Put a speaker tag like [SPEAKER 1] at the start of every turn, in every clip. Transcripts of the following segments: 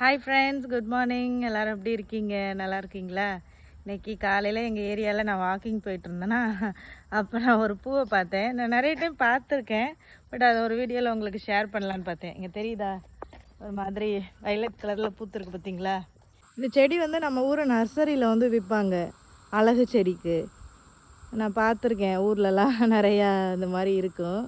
[SPEAKER 1] Hi friends, good morning. எல்லோரும் எப்படி இருக்கீங்க? நல்லா இருக்கீங்களா? இன்றைக்கி காலையில் எங்கள் ஏரியாவில் நான் வாக்கிங் போயிட்டு இருந்தேன்னா, அப்போ நான் ஒரு பூவை பார்த்தேன். நான் நிறைய டைம் பார்த்துருக்கேன், பட் அதை ஒரு வீடியோவில் உங்களுக்கு ஷேர் பண்ணலான்னு பார்த்தேன். இங்கே தெரியுதா, ஒரு மாதிரி வைலட் கலரில் பூத்துருக்கு பார்த்தீங்களா? இந்த செடி வந்து நம்ம ஊர் நர்சரியில் வந்து விற்பாங்க, அழகு செடிக்கு. நான் பார்த்துருக்கேன், ஊர்லலாம் நிறையா இந்த மாதிரி இருக்கும்.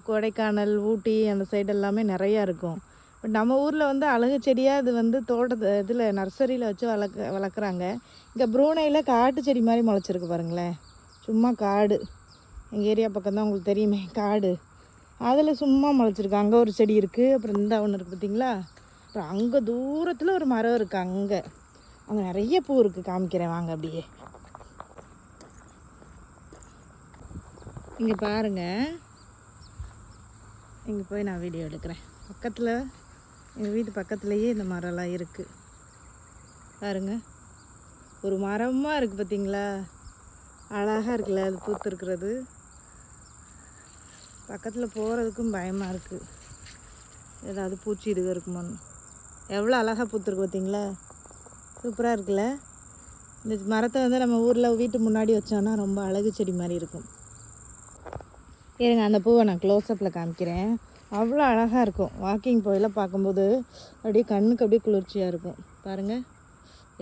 [SPEAKER 1] கொடைக்கானல், ஊட்டி அந்த சைடு எல்லாமே நிறையா இருக்கும். பட் நம்ம ஊரில் வந்து அழகு செடியாக இது வந்து தோட்டத்து இதில் நர்சரியில் வச்சு வளர்க்குறாங்க. இங்கே ப்ரூனையில் காட்டு செடி மாதிரி முளைச்சிருக்கு பாருங்களேன். சும்மா காடு, எங்கள் ஏரியா பக்கம் தான் உங்களுக்கு தெரியுமே காடு, அதில் சும்மா முளைச்சிருக்கு. அங்கே ஒரு செடி இருக்குது, அப்புறம் இந்த ஒன்று இருக்குது பார்த்தீங்களா? அப்புறம் அங்கே தூரத்தில் ஒரு மரம் இருக்குது. அங்கே நிறைய பூ இருக்குது, காமிக்கிறேன் வாங்க. அப்படியே இங்கே பாருங்கள், இங்கே போய் நான் வீடியோ எடுக்கிறேன். பக்கத்தில், எங்கள் வீட்டு பக்கத்துலேயே இந்த மரம்லாம் இருக்குது பாருங்கள். ஒரு மரமாக இருக்குது பார்த்தீங்களா? அழகாக இருக்குல்ல அது பூத்துருக்கிறது. பக்கத்தில் போகிறதுக்கும் பயமாக இருக்குது, ஏதாவது பூச்சி இது இருக்குமான்னு. எவ்வளோ அழகாக பூத்துருக்கு பார்த்தீங்களா? சூப்பராக இருக்குல்ல? இந்த மரத்தை வந்து நம்ம ஊரில் வீட்டு முன்னாடி வச்சோன்னா ரொம்ப அழகு செடி மாதிரி இருக்கும். இருங்க, அந்த பூவை நான் க்ளோஸ்அப்பில் காமிக்கிறேன். அவ்வளோ அழகாக இருக்கும். வாக்கிங் போயெல்லாம் பார்க்கும்போது அப்படியே கண்ணுக்கு அப்படியே குளிர்ச்சியாக இருக்கும். பாருங்கள்,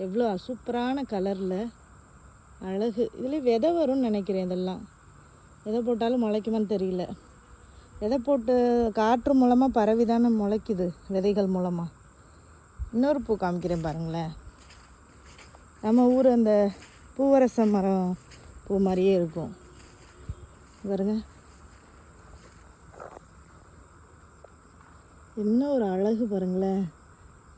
[SPEAKER 1] எவ்வளோ சூப்பரான கலரில் அழகு. இதுலேயே விதை வரும்னு நினைக்கிறேன். இதெல்லாம் எதை போட்டாலும் முளைக்குமான்னு தெரியல. விதை போட்டு காற்று மூலமாக பரவி தானே முளைக்குது, விதைகள் மூலமாக. இன்னொரு பூ காமிக்கிறேன் பாருங்களேன். நம்ம ஊர் அந்த பூவரச மரம் பூ மாதிரியே இருக்கும் பாருங்க. என்ன ஒரு அழகு பாருங்களேன்.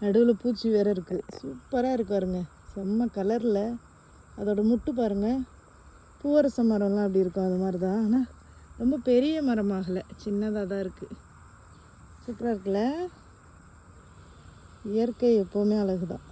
[SPEAKER 1] நடுவில் பூச்சி வேறு இருக்குது, சூப்பராக இருக்கு பாருங்க. செம்ம கலரில். அதோட முட்டு பாருங்கள், பூவரச மரம்லாம் அப்படி இருக்கும் அது மாதிரி தான். ஆனால் ரொம்ப பெரிய மரமாகலை, சின்னதாக தான் இருக்குது. சூப்பராக இருக்குல்ல? இயற்கை எப்போவுமே அழகு தான்.